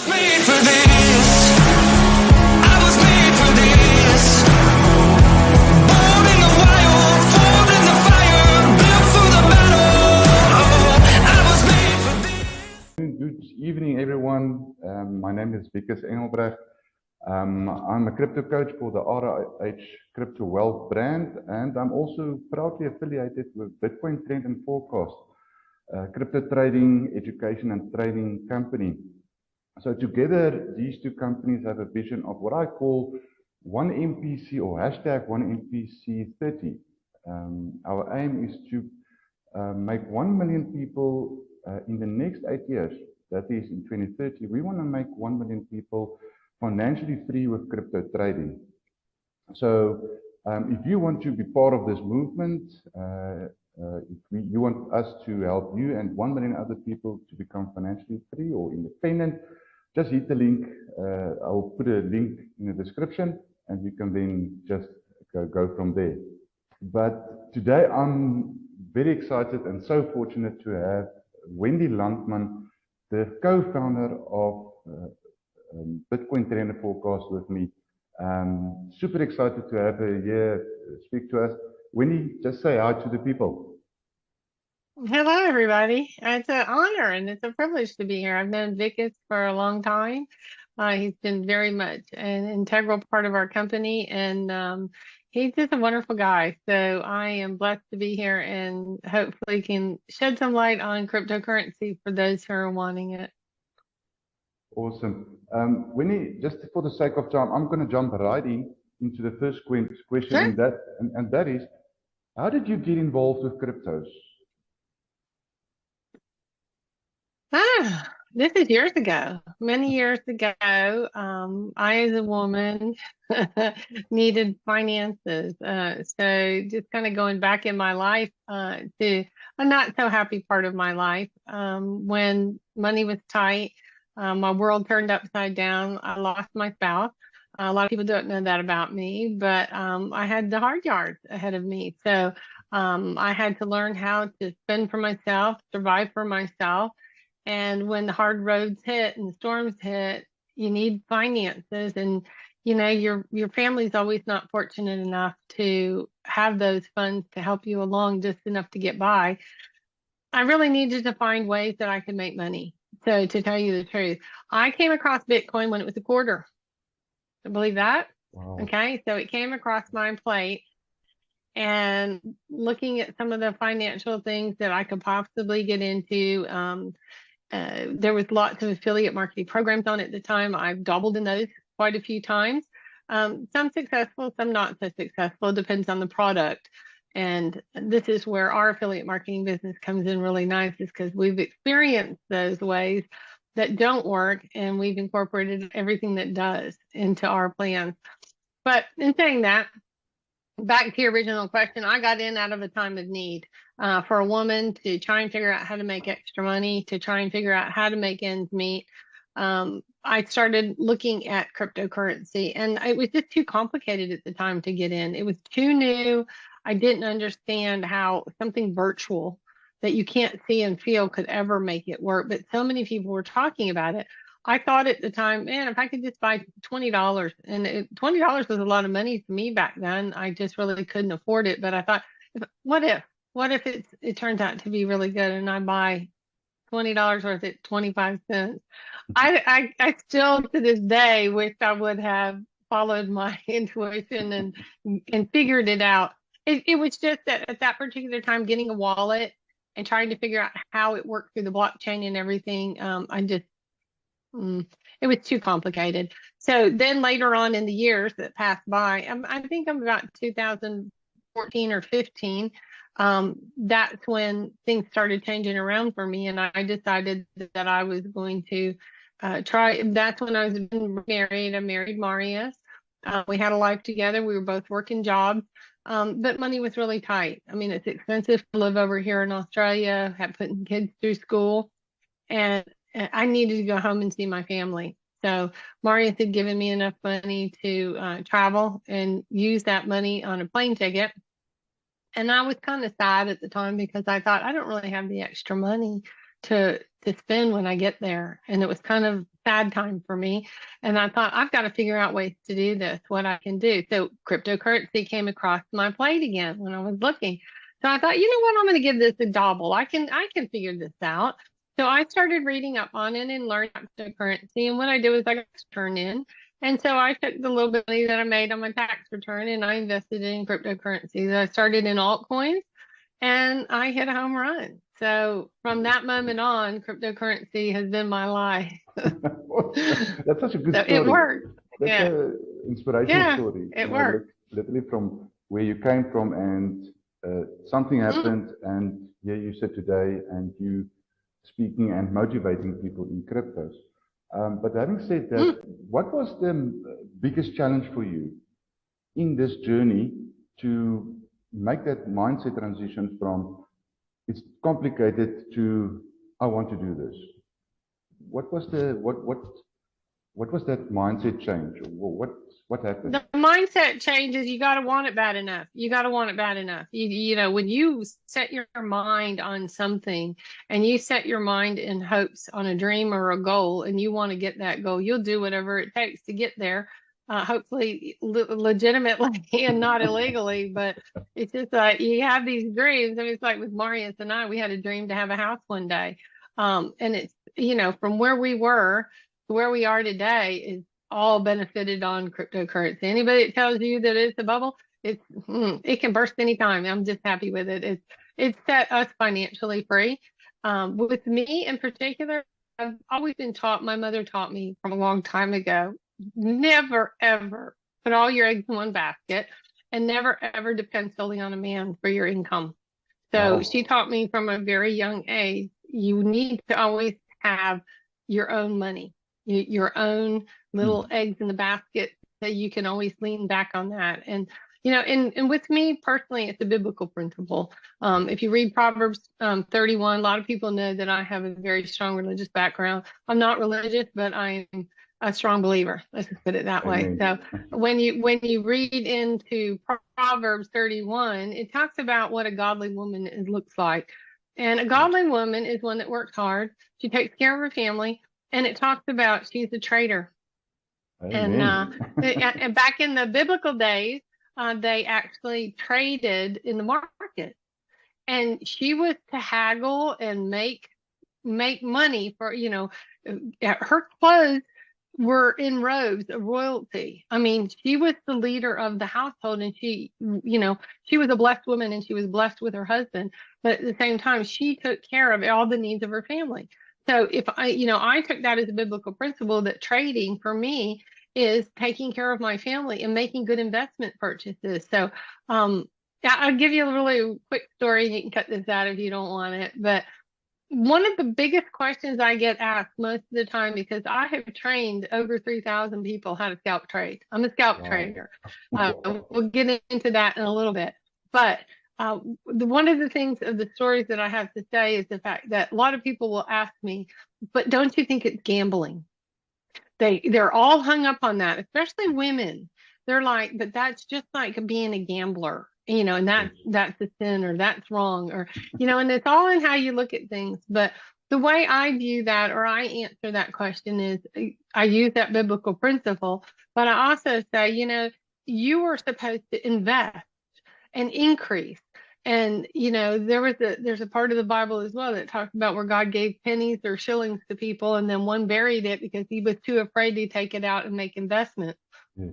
was made for this. I was made for this. Born in the wild, formed in the fire, built for the battle. I was made for this. Good evening, everyone. My name is Vikas Engelbrecht. I'm a crypto coach for the RH Crypto Wealth brand, and I'm also proudly affiliated with Bitcoin Trend and Forecast, crypto trading, education, and trading company. So together, these two companies have a vision of what I call one MPC or hashtag one MPC 30. Our aim is to make 1 million people in the next 8 years. That is in 2030. We want to make 1 million people financially free with crypto trading. So if you want to be part of this movement, you want us to help you and 1 million other people to become financially free or independent, just hit the link. I'll put a link in the description and you can then just go from there. But today I'm very excited and so fortunate to have Wendy Landman, the co-founder of Bitcoin Trend and Forecast, with me. Super excited to have her here speak to us. Wendy, just say hi to the people. Hello, everybody. It's an honor and it's a privilege to be here. I've known Vikas for a long time. He's been very much an integral part of our company, and he's just a wonderful guy. So I am blessed to be here and hopefully can shed some light on cryptocurrency for those who are wanting it. Awesome. Wendy, just for the sake of time, I'm going to jump right into the first question, Sure. and that is, how did you get involved with cryptos? This is years ago, many years ago. I, as a woman, needed finances. So just kind of going back in my life to a not so happy part of my life, when money was tight, my world turned upside down. I lost my spouse. A lot of people don't know that about me, but I had the hard yards ahead of me. So I had to learn how to spend for myself, survive for myself. And when the hard roads hit and the storms hit, you need finances. And, you know, your family's always not fortunate enough to have those funds to help you along just enough to get by. I really needed to find ways that I could make money. So to tell you the truth, I came across Bitcoin when it was a quarter. I believe that. Wow. Okay. So it came across my plate, and looking at some of the financial things that I could possibly get into, there was lots of affiliate marketing programs on at the time. I've doubled in those quite a few times. Some successful, some not so successful. It depends on the product. And this is where our affiliate marketing business comes in really nice, is because we've experienced those ways that don't work, and we've incorporated everything that does into our plans. But in saying that, back to your original question, I got in out of a time of need. For a woman to try and figure out how to make extra money, to try and figure out how to make ends meet. I started looking at cryptocurrency, and it was just too complicated at the time to get in. It was too new. I didn't understand how something virtual that you can't see and feel could ever make it work. But so many people were talking about it. I thought at the time, man, if I could just buy $20, and $20 was a lot of money to me back then. I just really couldn't afford it. But I thought, what if it turns out to be really good and I buy $20 worth at 25 cents? I still to this day wish I would have followed my intuition and figured it out. It was just that at that particular time, getting a wallet and trying to figure out how it worked through the blockchain and everything, it was too complicated. So then later on in the years that passed by, I think I'm about 2014 or 15. That's when things started changing around for me, and I decided that I was going to try. That's when I was married. I married Marius. We had a life together. We were both working jobs, but money was really tight. I mean, it's expensive to live over here in Australia, have putting kids through school, and I needed to go home and see my family. So Marius had given me enough money to travel and use that money on a plane ticket. And I was kind of sad at the time because I thought I don't really have the extra money to spend when I get there. And it was kind of sad time for me. And I thought, I've got to figure out ways to do this, what I can do. So cryptocurrency came across my plate again when I was looking. So I thought, you know what, I'm going to give this a dabble. I can figure this out. So I started reading up on it and learning cryptocurrency. And what I did was I got to turn in. And so I took the little bit of money that I made on my tax return and I invested in cryptocurrencies. I started in altcoins and I hit a home run. So from that moment on, cryptocurrency has been my life. That's such a good So story. it worked. That's Yeah. an inspirational Yeah, story. it worked. Literally from where you came from, and something happened, and here you sit today, and you speaking and motivating people in cryptos. But having said that, what was the biggest challenge for you in this journey to make that mindset transition from it's complicated to I want to do this? What was the what was that mindset change? What happened? The mindset changes. You got to want it bad enough. You got to want it bad enough. You know, when you set your mind on something and you set your mind in hopes on a dream or a goal and you want to get that goal, you'll do whatever it takes to get there. Hopefully legitimately and not illegally, but it's just like you have these dreams. I mean, it's like with Marius and I, we had a dream to have a house one day. And it's, you know, from where we were to where we are today is all benefited on cryptocurrency. Anybody that tells you that it's a bubble, it can burst anytime. I'm just happy with it. It's set us financially free. With me in particular, I've always been taught, my mother taught me from a long time ago, never ever put all your eggs in one basket and never ever depend solely on a man for your income. So Wow. she taught me from a very young age, you need to always have your own money, your own little eggs in the basket that you can always lean back on that. And, you know, and with me personally, it's a biblical principle. If you read Proverbs 31, a lot of people know that I have a very strong religious background. I'm not religious, but I'm a strong believer. Let's just put it that way. Amen. So when you read into Proverbs 31, it talks about what a godly woman looks like. And a godly woman is one that works hard. She takes care of her family. And it talks about she's a trader. And Amen. and back in the biblical days, they actually traded in the market. And she was to haggle and make money for, you know, her clothes were in robes of royalty. I mean, she was the leader of the household and she, you know, she was a blessed woman and she was blessed with her husband. But at the same time, she took care of all the needs of her family. So if I, you know, I took that as a biblical principle that trading for me is taking care of my family and making good investment purchases. So, I'll give you a really quick story. You can cut this out if you don't want it, but one of the biggest questions I get asked most of the time, because I have trained over 3,000 people how to scalp trade. I'm a scalp Wow. trader. We'll get into that in a little bit. But one of the things of the stories that I have to say is the fact that a lot of people will ask me, but don't you think it's gambling? They're all hung up on that, especially women. They're like, but that's just like being a gambler, you know, and that's a sin or that's wrong or, you know, and it's all in how you look at things. But the way I view that or I answer that question is I use that biblical principle, but I also say, you know, you are supposed to invest and increase. And you know, there's a part of the Bible as well that talks about where God gave pennies or shillings to people, and then one buried it because he was too afraid to take it out and make investments. Yes.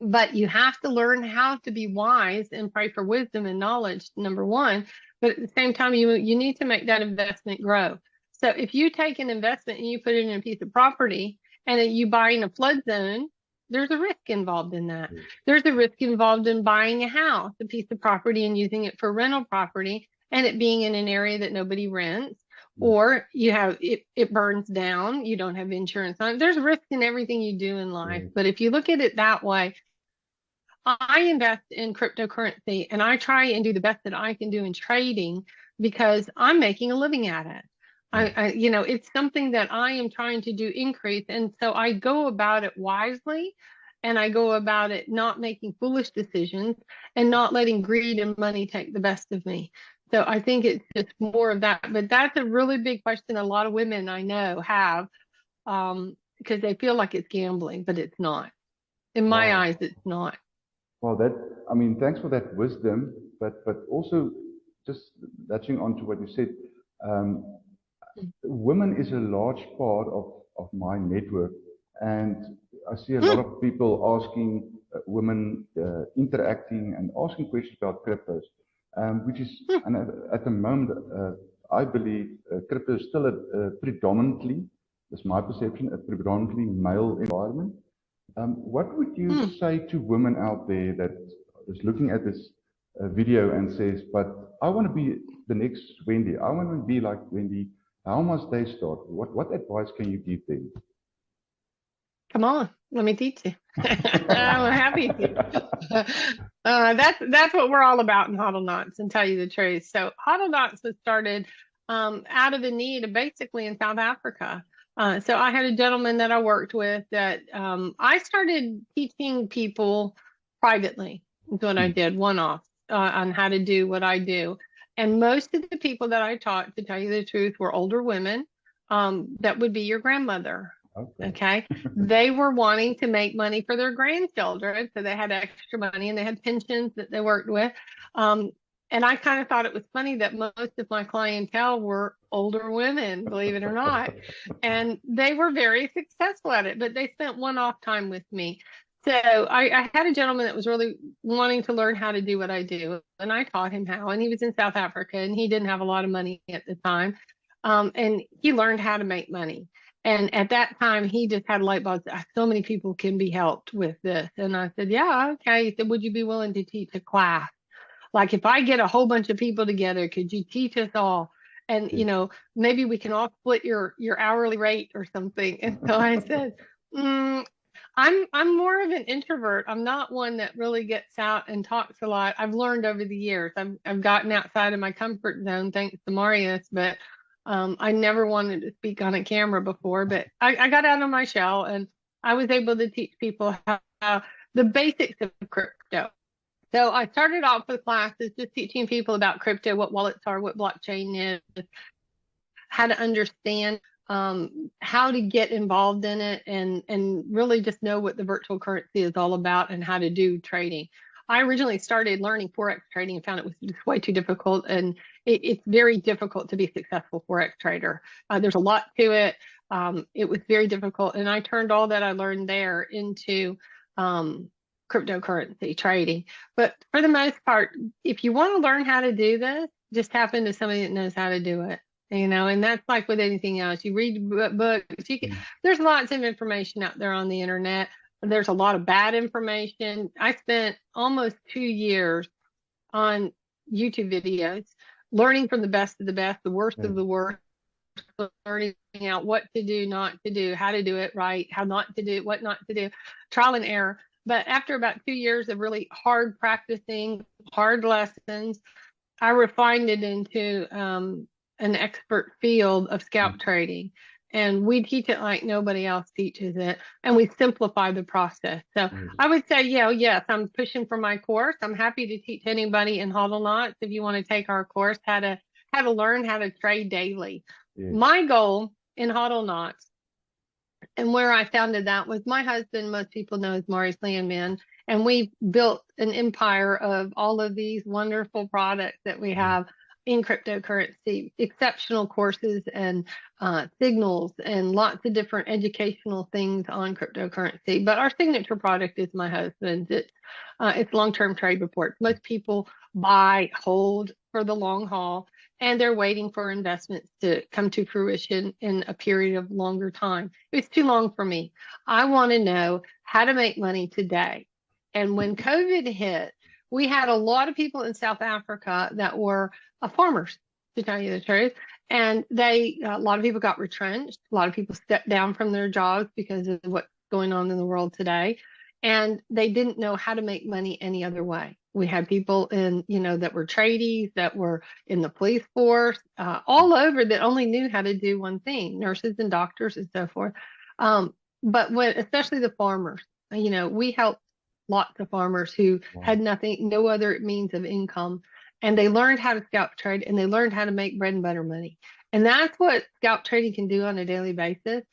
But you have to learn how to be wise and pray for wisdom and knowledge, number one. But at the same time, you need to make that investment grow. So if you take an investment and you put it in a piece of property and then you buy in a flood zone, there's a risk involved in that. There's a risk involved in buying a house, a piece of property, and using it for rental property, and it being in an area that nobody rents, or you have it burns down, you don't have insurance on it. There's risk in everything you do in life. But if you look at it that way, I invest in cryptocurrency and I try and do the best that I can do in trading because I'm making a living at it. You know, it's something that I am trying to do increase. And so I go about it wisely and I go about it not making foolish decisions and not letting greed and money take the best of me. So I think it's just more of that. But that's a really big question a lot of women I know have. because they feel like it's gambling, but it's not. In my eyes, it's not. Well, thanks for that wisdom, but also just latching on to what you said, um, women is a large part of my network, and I see a lot of people asking women interacting and asking questions about cryptos, which is, and at the moment, I believe crypto is still a predominantly, that's my perception, a predominantly male environment. What would you say to women out there that is looking at this video and says, but I want to be the next Wendy. I want to be like Wendy. How must they start? What advice can you give them? Come on, let me teach you. I'm happy to. That's what we're all about in Huddle Knots, and tell you the truth. So Huddle Knots was started out of a need, basically in South Africa. So I had a gentleman that I worked with that I started teaching people privately. Is what I did, one off, on how to do what I do. And most of the people that I taught, to tell you the truth, were older women. That would be your grandmother. Okay. They were wanting to make money for their grandchildren. So they had extra money and they had pensions that they worked with. And I kind of thought it was funny that most of my clientele were older women, believe it or not. And they were very successful at it, but they spent one-off time with me. So I had a gentleman that was really wanting to learn how to do what I do. And I taught him how. And he was in South Africa and he didn't have a lot of money at the time. And he learned how to make money. And at that time, he just had light bulbs. So many people can be helped with this. And I said, yeah, okay. He said, would you be willing to teach a class? Like, if I get a whole bunch of people together, could you teach us all? And, maybe we can all split your hourly rate or something. And so I said, I'm more of an introvert. I'm not one that really gets out and talks a lot. I've learned over the years. I've gotten outside of my comfort zone thanks to Marius, but I never wanted to speak on a camera before. But I got out of my shell and I was able to teach people how the basics of crypto. So I started off with classes just teaching people about crypto, what wallets are, what blockchain is, how to understand how to get involved in it, and really just know what the virtual currency is all about and how to do trading. I originally started learning Forex trading and found it was just way too difficult, and it's very difficult to be a successful Forex trader. There's a lot to it. It was very difficult, and I turned all that I learned there into cryptocurrency trading. But for the most part, if you want to learn how to do this, just tap into somebody that knows how to do it. And that's like with anything else. You read books, there's lots of information out there on the internet. There's a lot of bad information. I spent almost 2 years on YouTube videos, learning from the best of the best, the worst of the worst, learning out what to do, not to do, how to do it right, how not to do, what not to do, trial and error. But after about 2 years of really hard practicing, hard lessons, I refined it into an expert field of scalp trading. And we teach it like nobody else teaches it. And we simplify the process. So I would say, yes, I'm pushing for my course. I'm happy to teach anybody in Huddle Knots if you want to take our course, how to learn how to trade daily. My goal in Huddle Knots, and where I founded that, was my husband, most people know as Wendy Landman, and we built an empire of all of these wonderful products that we have in cryptocurrency, exceptional courses and signals and lots of different educational things on cryptocurrency. But our signature product is my husband's. It's long-term trade reports. Most people buy, hold for the long haul, and they're waiting for investments to come to fruition in a period of longer time. It's too long for me. I want to know how to make money today. And when COVID hit, we had a lot of people in South Africa that were farmers, to tell you the truth. And a lot of people got retrenched. A lot of people stepped down from their jobs because of what's going on in the world today. And they didn't know how to make money any other way. We had people that were tradies, that were in the police force, all over, that only knew how to do one thing, nurses and doctors and so forth. But especially the farmers, we helped lots of farmers who had no other means of income. And they learned how to scalp trade, and they learned how to make bread and butter money. And that's what scalp trading can do on a daily basis.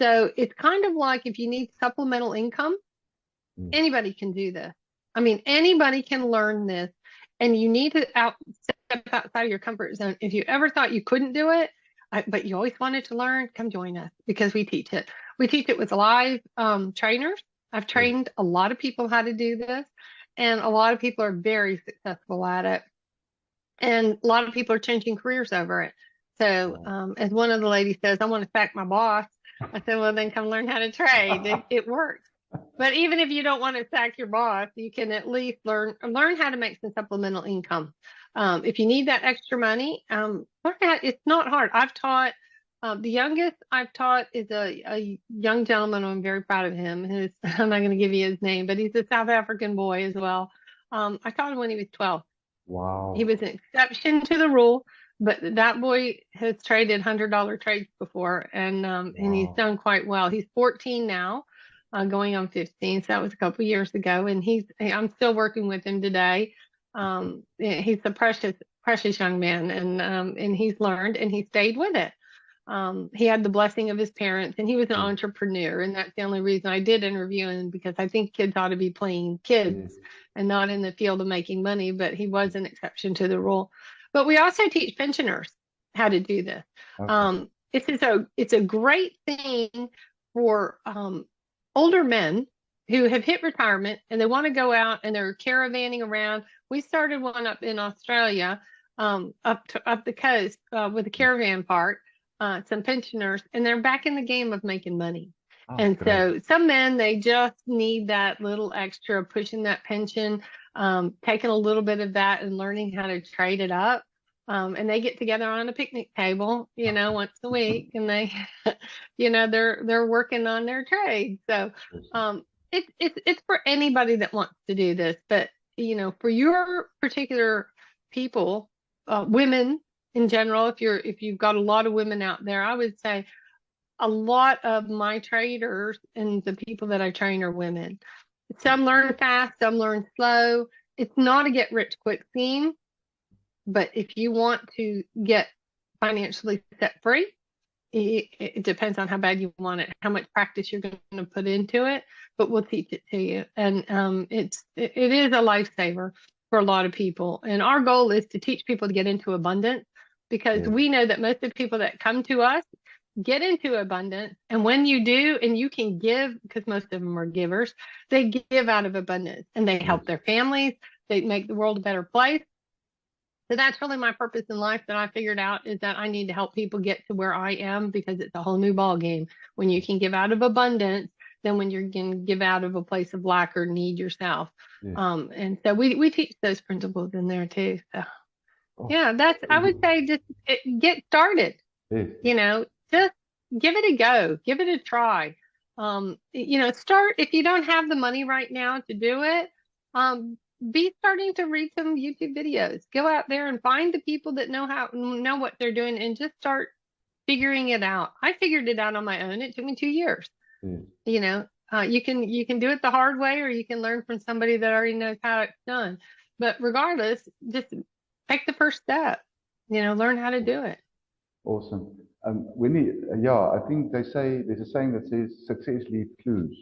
So it's kind of like if you need supplemental income, anybody can do this. I mean, anybody can learn this, and you need to step outside of your comfort zone. If you ever thought you couldn't do it, but you always wanted to learn, come join us because we teach it. We teach it with live trainers. I've trained a lot of people how to do this, and a lot of people are very successful at it. And a lot of people are changing careers over it. So, as one of the ladies says, I want to sack my boss. I said, well, then come learn how to trade. It works. But even if you don't want to sack your boss, you can at least learn how to make some supplemental income. If you need that extra money, learn how. It's not hard. I've taught. The youngest I've taught is a young gentleman. I'm very proud of him. I'm not going to give you his name, but he's a South African boy as well. I taught him when he was 12. Wow. He was an exception to the rule, but that boy has traded $100 trades before, and he's done quite well. He's 14 now, going on 15. So that was a couple years ago, and I'm still working with him today. He's a precious young man, and he's learned and he stayed with it. He had the blessing of his parents, and he was an entrepreneur, and that's the only reason I did interview him, because I think kids ought to be playing kids and not in the field of making money. But he was an exception to the rule. But we also teach pensioners how to do this. It's a great thing for older men who have hit retirement and they want to go out and they're caravanning around. We started one up in Australia, up the coast, with a caravan park. Some pensioners, and they're back in the game of making money. And great. so some men, they just need that little extra pushing that pension, taking a little bit of that and learning how to trade it up. And they get together on a picnic table, once a week, and they, they're working on their trade. So, it's for anybody that wants to do this, but, for your particular people, women, in general, if you've got a lot of women out there, I would say a lot of my traders and the people that I train are women. Some learn fast, some learn slow. It's not a get rich quick scheme, but if you want to get financially set free, it depends on how bad you want it, how much practice you're going to put into it, but we'll teach it to you. And it is a lifesaver for a lot of people. And our goal is to teach people to get into abundance, because we know that most of the people that come to us get into abundance. And when you do, and you can give, because most of them are givers, they give out of abundance and they help their families. They make the world a better place. So that's really my purpose in life that I figured out, is that I need to help people get to where I am, because it's a whole new ball game when you can give out of abundance than when you're going to give out of a place of lack or need yourself. And so we teach those principles in there too. So I would say just get started. Just give it a go, give it a try. Start, if you don't have the money right now to do it, be starting to read some YouTube videos. Go out there and find the people that know what they're doing, and just start figuring it out. I figured it out on my own. It took me 2 years. You can do it the hard way, or you can learn from somebody that already knows how it's done. But regardless, just take the first step. Learn how to do it. Awesome. Wendy, I think there's a saying that says success leaves clues.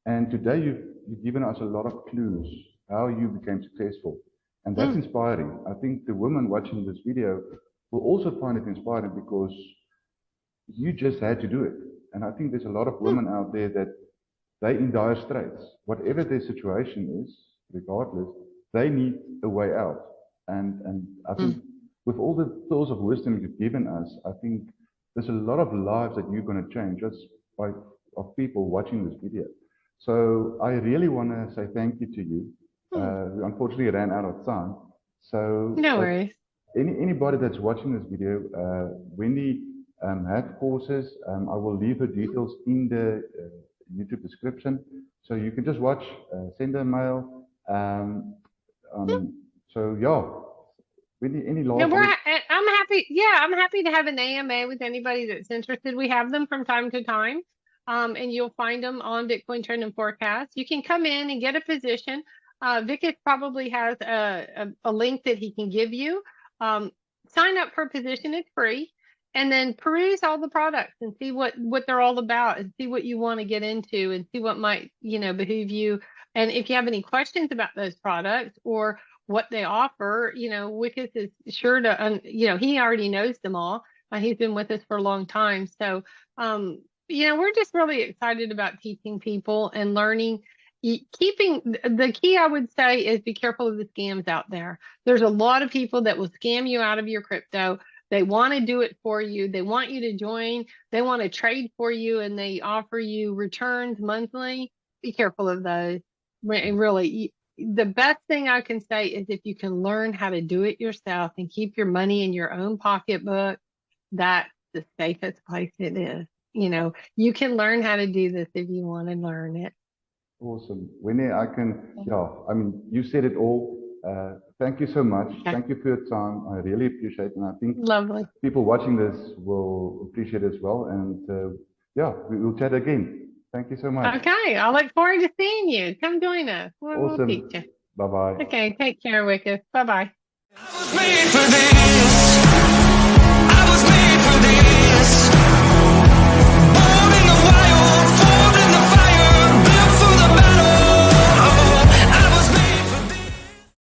And today you've given us a lot of clues how you became successful. And that's inspiring. I think the women watching this video will also find it inspiring, because you just had to do it. And I think there's a lot of women out there that they're in dire straits. Whatever their situation is, regardless, they need a way out. And I think with all the pearls of wisdom you've given us, I think there's a lot of lives that you're going to change just of people watching this video. So I really want to say thank you to you. We unfortunately ran out of time. So no worries. Anybody that's watching this video, Wendy has courses. I will leave her details in the YouTube description, so you can just watch, send her a mail. Wendy, any last? I'm happy. Yeah, I'm happy to have an AMA with anybody that's interested. We have them from time to time, and you'll find them on Bitcoin Trend and Forecast. You can come in and get a position. Vickis probably has a link that he can give you. Sign up for a position. It's free. and then peruse all the products and see what they're all about, and see what you want to get into, and see what might, behoove you. And if you have any questions about those products or what they offer, Wickes is sure to, he already knows them all. He's been with us for a long time. So, we're just really excited about teaching people and learning. Keeping the key, I would say, is be careful of the scams out there. There's a lot of people that will scam you out of your crypto. They want to do it for you. They want you to join. They want to trade for you, and they offer you returns monthly. Be careful of those. Really, the best thing I can say is if you can learn how to do it yourself and keep your money in your own pocketbook, that's the safest place it is. You can learn how to do this if you want to learn it. Awesome. Winnie, you said it all. Thank you so much. Okay. Thank you for your time. I really appreciate it. And I think Lovely. people watching this will appreciate it as well. And we'll chat again. Thank you so much. Okay. I look forward to seeing you. Come join us. We'll Awesome. teach you. Bye-bye. Okay. Take care, Wickes. Bye-bye. I was made for this.